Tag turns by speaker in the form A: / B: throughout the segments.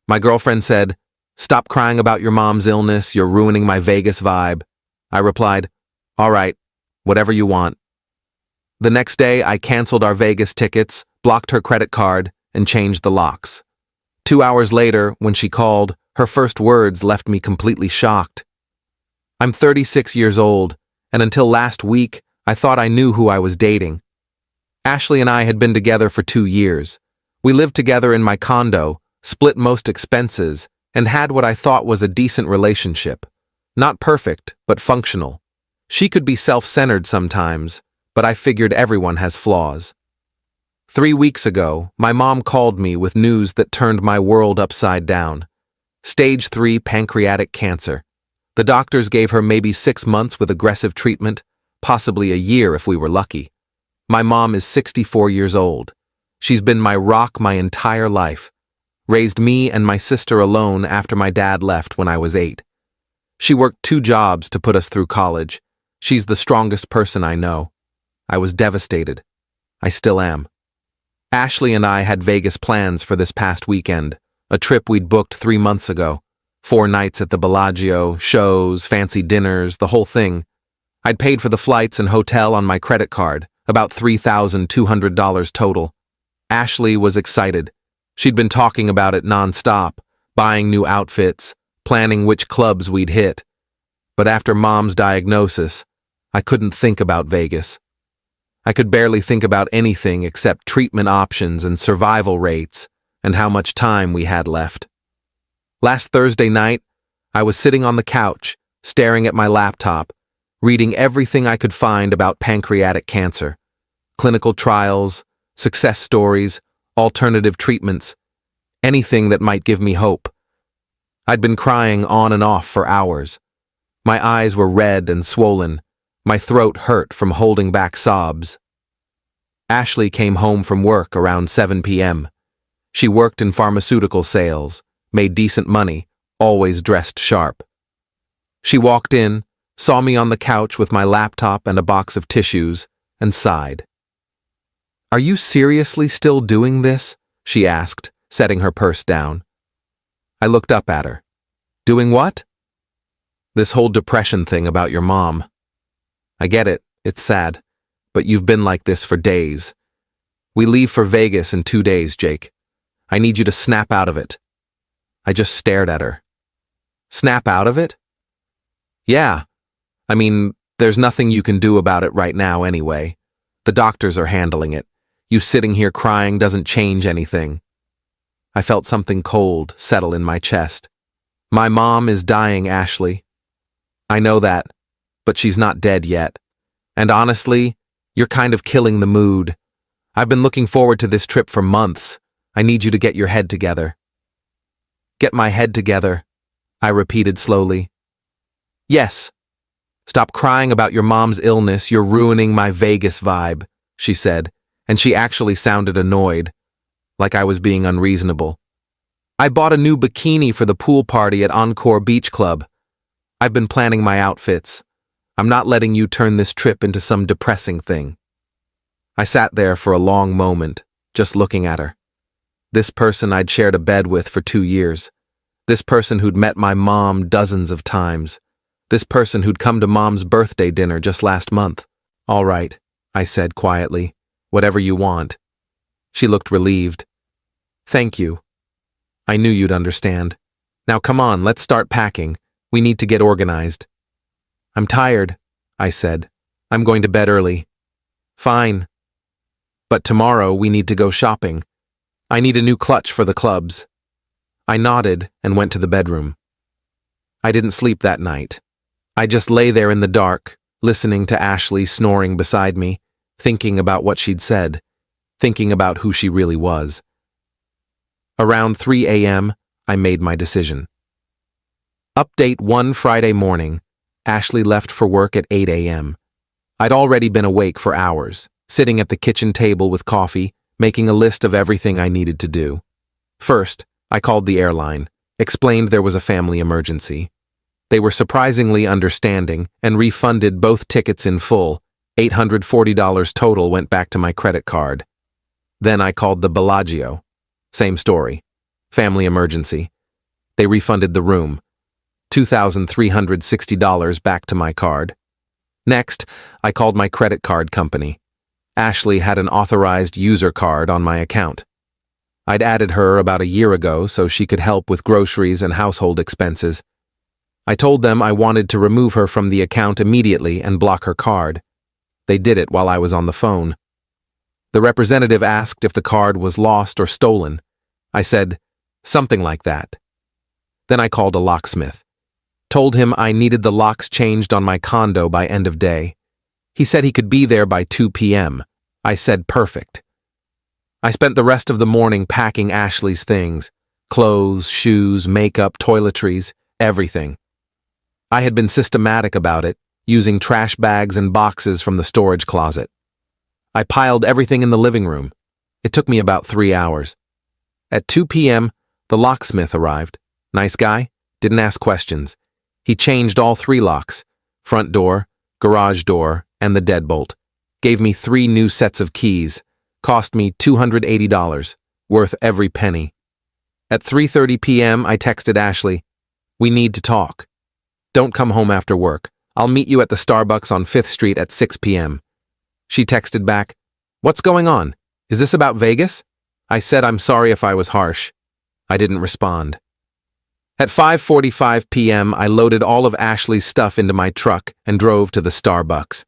A: My girlfriend said, "Stop crying about your mom's illness, you're ruining my Vegas vibe." I replied, "All right, whatever you want." The next day, I canceled our Vegas tickets, blocked her credit card, and changed the locks. 2 hours later, when she called, her first words left me completely shocked. I'm 36 years old, and until last week, I thought I knew who I was dating. Ashley and I had been together for 2 years. We lived together in my condo, split most expenses, and had what I thought was a decent relationship. Not perfect, but functional. She could be self-centered sometimes, but I figured everyone has flaws. 3 weeks ago, my mom called me with news that turned my world upside down. Stage 3 pancreatic cancer. The doctors gave her maybe 6 months with aggressive treatment, possibly a year if we were lucky. My mom is 64 years old. She's been my rock my entire life. Raised me and my sister alone after my dad left when I was 8. She worked 2 jobs to put us through college. She's the strongest person I know. I was devastated. I still am. Ashley and I had Vegas plans for this past weekend, a trip we'd booked 3 months ago. 4 nights at the Bellagio, shows, fancy dinners, the whole thing. I'd paid for the flights and hotel on my credit card, about $3,200 total. Ashley was excited. She'd been talking about it nonstop, buying new outfits, planning which clubs we'd hit. But after Mom's diagnosis, I couldn't think about Vegas. I could barely think about anything except treatment options and survival rates and how much time we had left. Last Thursday night, I was sitting on the couch, staring at my laptop, reading everything I could find about pancreatic cancer. Clinical trials, success stories, alternative treatments, anything that might give me hope. I'd been crying on and off for hours. My eyes were red and swollen. My throat hurt from holding back sobs. Ashley came home from work around 7 p.m. She worked in pharmaceutical sales, made decent money, always dressed sharp. She walked in, saw me on the couch with my laptop and a box of tissues, and sighed. "Are you seriously still doing this?" she asked, setting her purse down. I looked up at her. "Doing what?" "This whole depression thing about your mom. I get it, it's sad, but you've been like this for days. We leave for Vegas in 2 days, Jake. I need you to snap out of it." I just stared at her. "Snap out of it?" "Yeah. I mean, there's nothing you can do about it right now anyway. The doctors are handling it. You sitting here crying doesn't change anything." I felt something cold settle in my chest. "My mom is dying, Ashley. I know that, but she's not dead yet. And honestly, you're kind of killing the mood. I've been looking forward to this trip for months. I need you to get your head together." "Get my head together," I repeated slowly. "Yes. Stop crying about your mom's illness, you're ruining my Vegas vibe," she said, and she actually sounded annoyed, like I was being unreasonable. "I bought a new bikini for the pool party at Encore Beach Club. I've been planning my outfits. I'm not letting you turn this trip into some depressing thing." I sat there for a long moment, just looking at her. This person I'd shared a bed with for 2 years. This person who'd met my mom dozens of times. This person who'd come to Mom's birthday dinner just last month. "All right," I said quietly. "Whatever you want." She looked relieved. "Thank you. I knew you'd understand. Now come on, let's start packing. We need to get organized." "I'm tired," I said. "I'm going to bed early." "Fine. But tomorrow we need to go shopping. I need a new clutch for the clubs." I nodded and went to the bedroom. I didn't sleep that night. I just lay there in the dark, listening to Ashley snoring beside me, thinking about what she'd said, thinking about who she really was. Around 3 a.m., I made my decision. Update 1 Friday morning. Ashley left for work at 8 a.m. I'd already been awake for hours, sitting at the kitchen table with coffee, making a list of everything I needed to do. First, I called the airline, explained there was a family emergency. They were surprisingly understanding and refunded both tickets in full. $840 total went back to my credit card. Then I called the Bellagio. Same story. Family emergency. They refunded the room. $2,360 back to my card. Next, I called my credit card company. Ashley had an authorized user card on my account. I'd added her about a year ago so she could help with groceries and household expenses. I told them I wanted to remove her from the account immediately and block her card. They did it while I was on the phone. The representative asked if the card was lost or stolen. I said, something like that. Then I called a locksmith. Told him I needed the locks changed on my condo by end of day. He said he could be there by 2 p.m. I said perfect. I spent the rest of the morning packing Ashley's things. Clothes, shoes, makeup, toiletries, everything. I had been systematic about it, using trash bags and boxes from the storage closet. I piled everything in the living room. It took me about 3 hours. At 2 p.m., the locksmith arrived. Nice guy, didn't ask questions. He changed all 3 locks, front door, garage door, and the deadbolt. Gave me 3 new sets of keys. Cost me $280, worth every penny. At 3:30 p.m., I texted Ashley, "We need to talk. Don't come home after work. I'll meet you at the Starbucks on 5th Street at 6 p.m. She texted back, "What's going on? Is this about Vegas?" I said I'm sorry if I was harsh. I didn't respond. At 5:45 p.m., I loaded all of Ashley's stuff into my truck and drove to the Starbucks.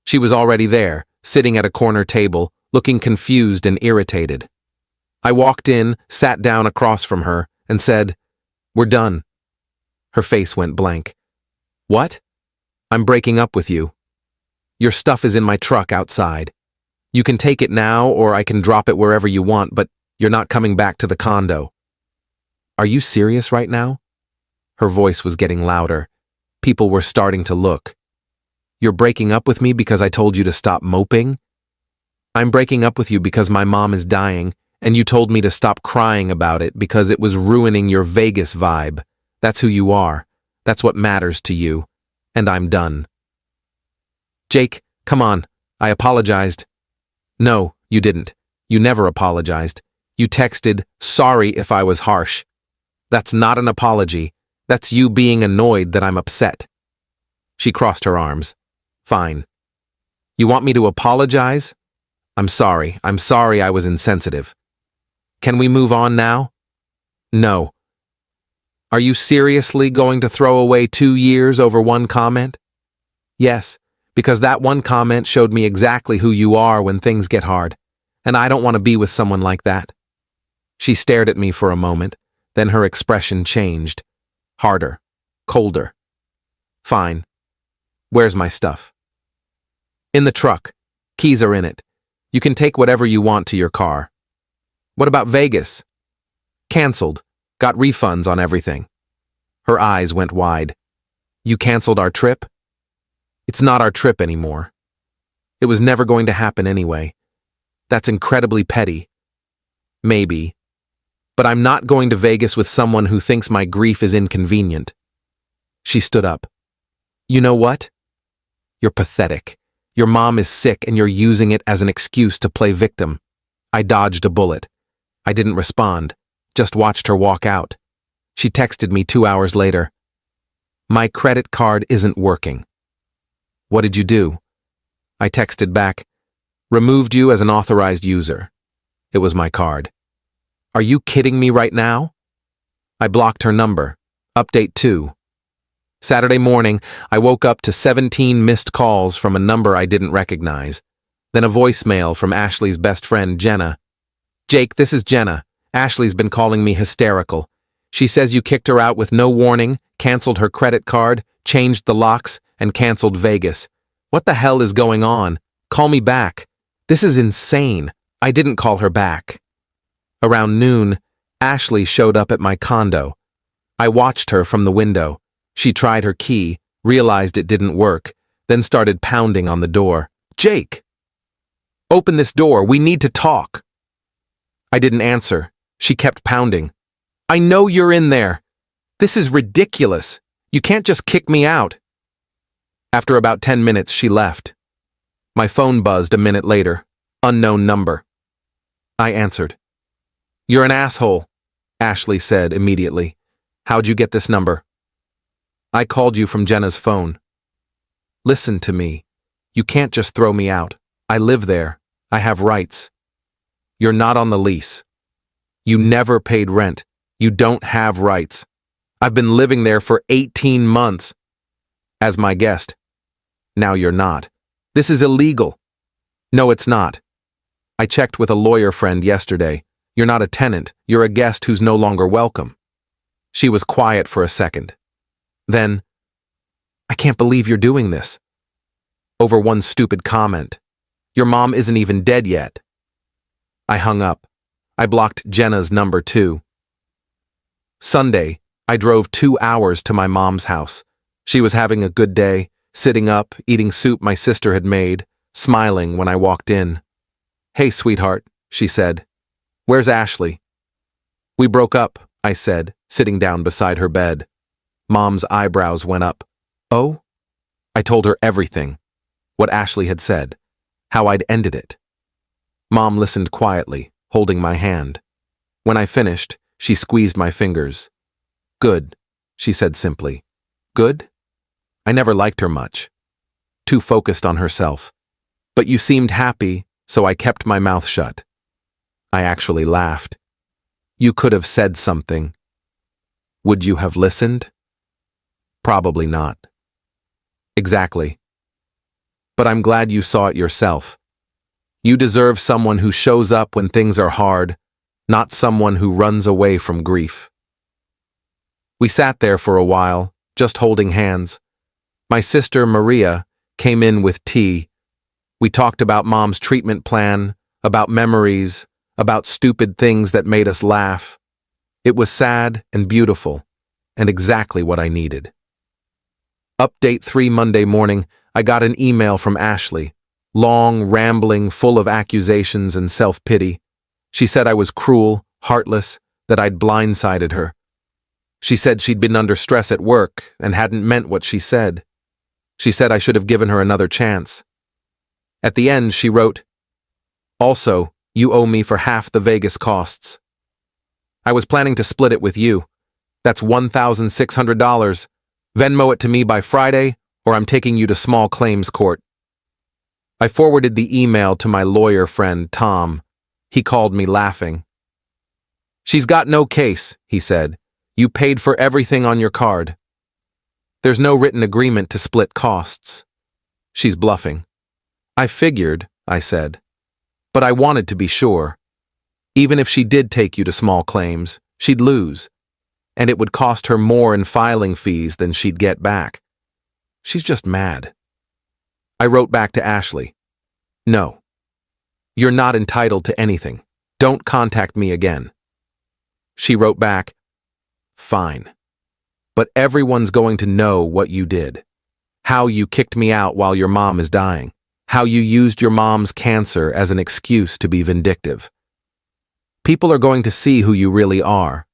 A: She was already there, sitting at a corner table, looking confused and irritated. I walked in, sat down across from her, and said, "We're done." Her face went blank. "What?" "I'm breaking up with you. Your stuff is in my truck outside. You can take it now or I can drop it wherever you want, but you're not coming back to the condo." "Are you serious right now?" Her voice was getting louder. People were starting to look. "You're breaking up with me because I told you to stop moping?" "I'm breaking up with you because my mom is dying, and you told me to stop crying about it because it was ruining your Vegas vibe. That's who you are. That's what matters to you. And I'm done." "Jake, come on. I apologized." "No, you didn't. You never apologized. You texted, 'Sorry if I was harsh.' That's not an apology. That's you being annoyed that I'm upset." She crossed her arms. "Fine. You want me to apologize? I'm sorry I was insensitive. Can we move on now?" "No." "Are you seriously going to throw away 2 years over one comment?" "Yes, because that one comment showed me exactly who you are when things get hard, and I don't want to be with someone like that." She stared at me for a moment, then her expression changed. Harder, colder. "Fine. Where's my stuff?" "In the truck. Keys are in it. You can take whatever you want to your car." "What about Vegas?" "Canceled. Got refunds on everything." Her eyes went wide. "You canceled our trip?" "It's not our trip anymore. It was never going to happen anyway. That's incredibly petty." "Maybe. But I'm not going to Vegas with someone who thinks my grief is inconvenient." She stood up. "You know what? You're pathetic. Your mom is sick and you're using it as an excuse to play victim." I dodged a bullet. I didn't respond, just watched her walk out. She texted me 2 hours later. "My credit card isn't working." "What did you do?" I texted back, "Removed you as an authorized user." It was my card. "Are you kidding me right now?" I blocked her number. Update 2. Saturday morning, I woke up to 17 missed calls from a number I didn't recognize. Then a voicemail from Ashley's best friend, Jenna. "Jake, this is Jenna. Ashley's been calling me hysterical. She says you kicked her out with no warning, canceled her credit card, changed the locks, and canceled Vegas. What the hell is going on? Call me back. This is insane." I didn't call her back. Around noon, Ashley showed up at my condo. I watched her from the window. She tried her key, realized it didn't work, then started pounding on the door. "Jake! Open this door, we need to talk." I didn't answer. She kept pounding. "I know you're in there. This is ridiculous. You can't just kick me out." After about 10 minutes, she left. My phone buzzed a minute later. Unknown number. I answered. "You're an asshole. Ashley said immediately. How'd you get this number? I called you from Jenna's phone. Listen to me. You can't just throw me out. I live there. I have rights. You're not on the lease. You never paid rent. You don't have rights. I've been living there for 18 months. As my guest. Now you're not. This is illegal. No, it's not. I checked with a lawyer friend yesterday. You're not a tenant. You're a guest who's no longer welcome. She was quiet for a second. Then, I can't believe you're doing this. Over one stupid comment. Your mom isn't even dead yet. I hung up. I blocked Jenna's number too. Sunday, I drove 2 hours to my mom's house. She was having a good day, sitting up, eating soup my sister had made, smiling when I walked in. Hey, sweetheart, she said. Where's Ashley? We broke up, I said, sitting down beside her bed. Mom's eyebrows went up. Oh? I told her everything. What Ashley had said. How I'd ended it. Mom listened quietly, holding my hand. When I finished, she squeezed my fingers. Good, she said simply. Good? I never liked her much. Too focused on herself. But you seemed happy, so I kept my mouth shut. I actually laughed. You could have said something. Would you have listened? Probably not. Exactly. But I'm glad you saw it yourself. You deserve someone who shows up when things are hard, not someone who runs away from grief. We sat there for a while, just holding hands. My sister, Maria, came in with tea. We talked about Mom's treatment plan, about memories, about stupid things that made us laugh. It was sad and beautiful, and exactly what I needed. Update 3 Monday morning, I got an email from Ashley. Long, rambling, full of accusations and self-pity. She said I was cruel, heartless, that I'd blindsided her. She said she'd been under stress at work and hadn't meant what she said. She said I should have given her another chance. At the end, she wrote, Also, you owe me for half the Vegas costs. I was planning to split it with you. That's $1,600. Venmo it to me by Friday, or I'm taking you to small claims court. I forwarded the email to my lawyer friend, Tom. He called me laughing. She's got no case, he said. You paid for everything on your card. There's no written agreement to split costs. She's bluffing. I figured, I said. But I wanted to be sure. Even if she did take you to small claims, she'd lose. And it would cost her more in filing fees than she'd get back. She's just mad. I wrote back to Ashley. No. You're not entitled to anything. Don't contact me again. She wrote back, Fine. But everyone's going to know what you did. How you kicked me out while your mom is dying. How you used your mom's cancer as an excuse to be vindictive. People are going to see who you really are.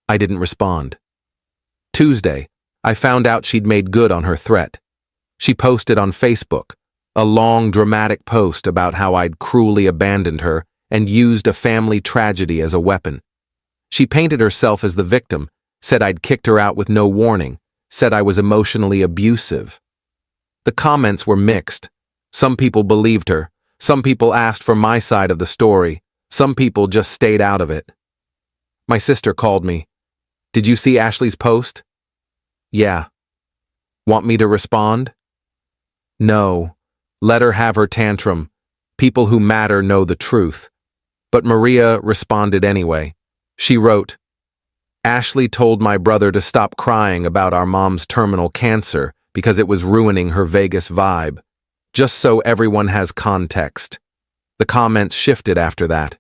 A: I didn't respond. Tuesday, I found out she'd made good on her threat. She posted on Facebook, a long, dramatic post about how I'd cruelly abandoned her and used a family tragedy as a weapon. She painted herself as the victim, said I'd kicked her out with no warning, said I was emotionally abusive. The comments were mixed. Some people believed her. Some people asked for my side of the story. Some people just stayed out of it. My sister called me. Did you see Ashley's post? Yeah. Want me to respond? No. Let her have her tantrum. People who matter know the truth. But Maria responded anyway. She wrote, Ashley told my brother to stop crying about our mom's terminal cancer because it was ruining her Vegas vibe. Just so everyone has context. The comments shifted after that.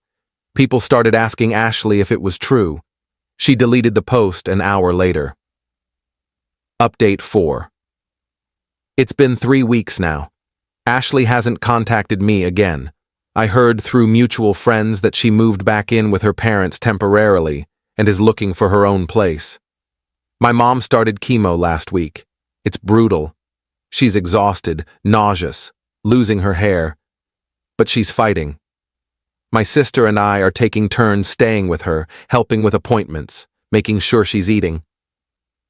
A: People started asking Ashley if it was true. She deleted the post an hour later. Update 4. It's been 3 weeks now. Ashley hasn't contacted me again. I heard through mutual friends that she moved back in with her parents temporarily and is looking for her own place. My mom started chemo last week. It's brutal. She's exhausted, nauseous, losing her hair. But she's fighting. My sister and I are taking turns staying with her, helping with appointments, making sure she's eating.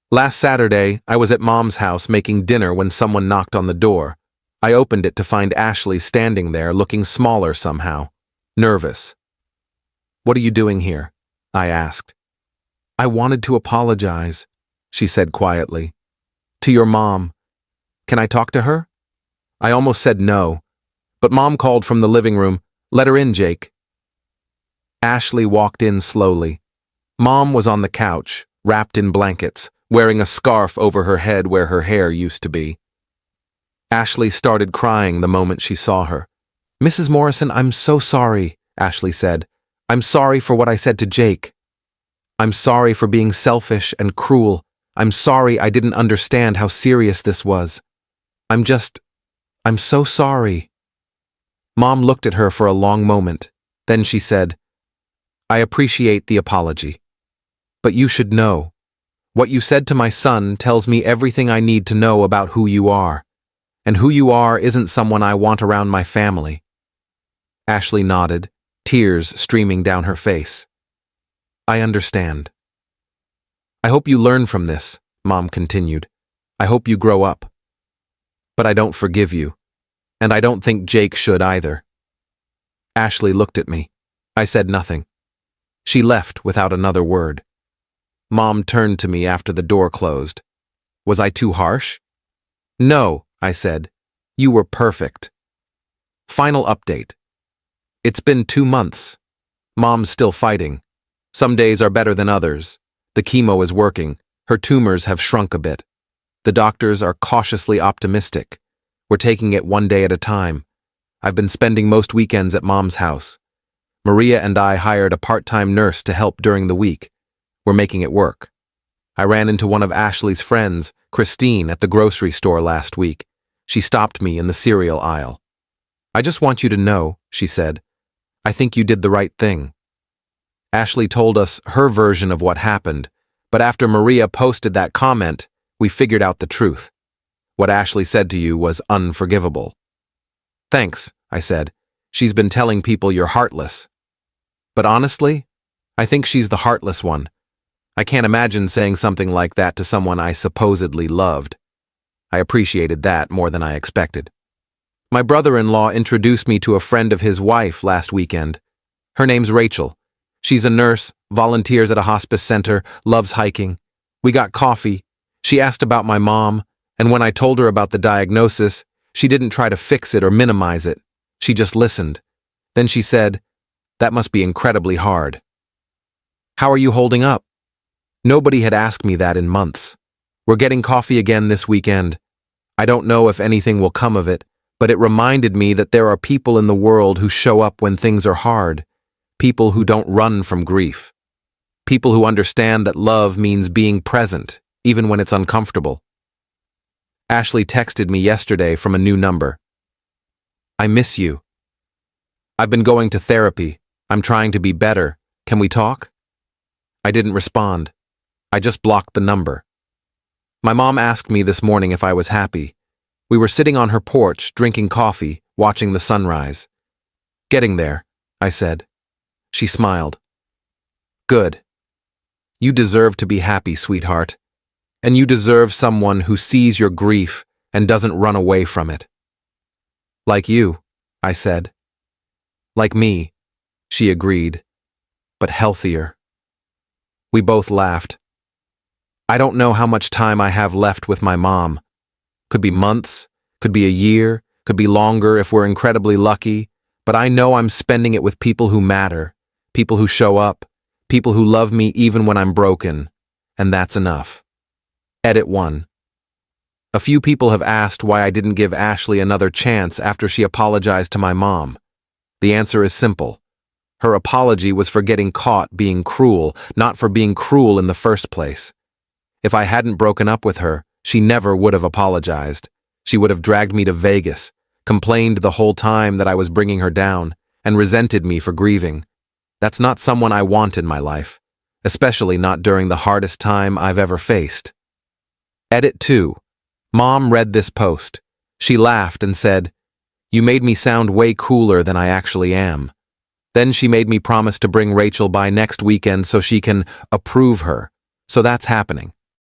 A: Last Saturday, I was at Mom's house making dinner when someone knocked on the door. I opened it to find Ashley standing there looking smaller somehow, nervous. "What are you doing here?" I asked. "I wanted to apologize," she said quietly. "To your mom. Can I talk to her?" I almost said no, but Mom called from the living room, "Let her in, Jake." Ashley walked in slowly. Mom was on the couch, wrapped in blankets, wearing a scarf over her head where her hair used to be. Ashley started crying the moment she saw her. "Mrs. Morrison, I'm so sorry," Ashley said. "I'm sorry for what I said to Jake. I'm sorry for being selfish and cruel. I'm sorry I didn't understand how serious this was. I'm so sorry." Mom looked at her for a long moment. Then she said, "I appreciate the apology. But you should know. What you said to my son tells me everything I need to know about who you are. And who you are isn't someone I want around my family." Ashley nodded, tears streaming down her face. "I understand." "I hope you learn from this," Mom continued. "I hope you grow up. But I don't forgive you. And I don't think Jake should either." Ashley looked at me. I said nothing. She left without another word. Mom turned to me after the door closed. "Was I too harsh?" "No," I said. "You were perfect." Final update. It's been 2 months. Mom's still fighting. Some days are better than others. The chemo is working. Her tumors have shrunk a bit. The doctors are cautiously optimistic. We're taking it one day at a time. I've been spending most weekends at Mom's house. Maria and I hired a part-time nurse to help during the week. We're making it work. I ran into one of Ashley's friends, Christine, at the grocery store last week. She stopped me in the cereal aisle. "I just want you to know," she said, "I think you did the right thing." Ashley told us her version of what happened, but after Maria posted that comment, we figured out the truth. What Ashley said to you was unforgivable. "Thanks," I said. "She's been telling people you're heartless." But honestly, I think she's the heartless one. I can't imagine saying something like that to someone I supposedly loved. I appreciated that more than I expected. My brother-in-law introduced me to a friend of his wife last weekend. Her name's Rachel. She's a nurse, volunteers at a hospice center, loves hiking. We got coffee. She asked about my mom, and when I told her about the diagnosis, she didn't try to fix it or minimize it. She just listened. Then she said, "That must be incredibly hard." "How are you holding up?" Nobody had asked me that in months. We're getting coffee again this weekend. I don't know if anything will come of it, but it reminded me that there are people in the world who show up when things are hard, people who don't run from grief, people who understand that love means being present, even when it's uncomfortable. Ashley texted me yesterday from a new number. "I miss you. I've been going to therapy. I'm trying to be better. Can we talk?" I didn't respond. I just blocked the number. My mom asked me this morning if I was happy. We were sitting on her porch, drinking coffee, watching the sunrise. "Getting there," I said. She smiled. "Good. You deserve to be happy, sweetheart. And you deserve someone who sees your grief and doesn't run away from it." "Like you," I said. "Like me," she agreed, "but healthier." We both laughed. I don't know how much time I have left with my mom. Could be months, could be a year, could be longer if we're incredibly lucky, but I know I'm spending it with people who matter, people who show up, people who love me even when I'm broken, and that's enough. Edit 1. A few people have asked why I didn't give Ashley another chance after she apologized to my mom. The answer is simple. Her apology was for getting caught being cruel, not for being cruel in the first place. If I hadn't broken up with her, she never would have apologized. She would have dragged me to Vegas, complained the whole time that I was bringing her down, and resented me for grieving. That's not someone I want in my life, especially not during the hardest time I've ever faced. Edit 2. Mom read this post. She laughed and said, "You made me sound way cooler than I actually am." Then she made me promise to bring Rachel by next weekend so she can approve her. So that's happening.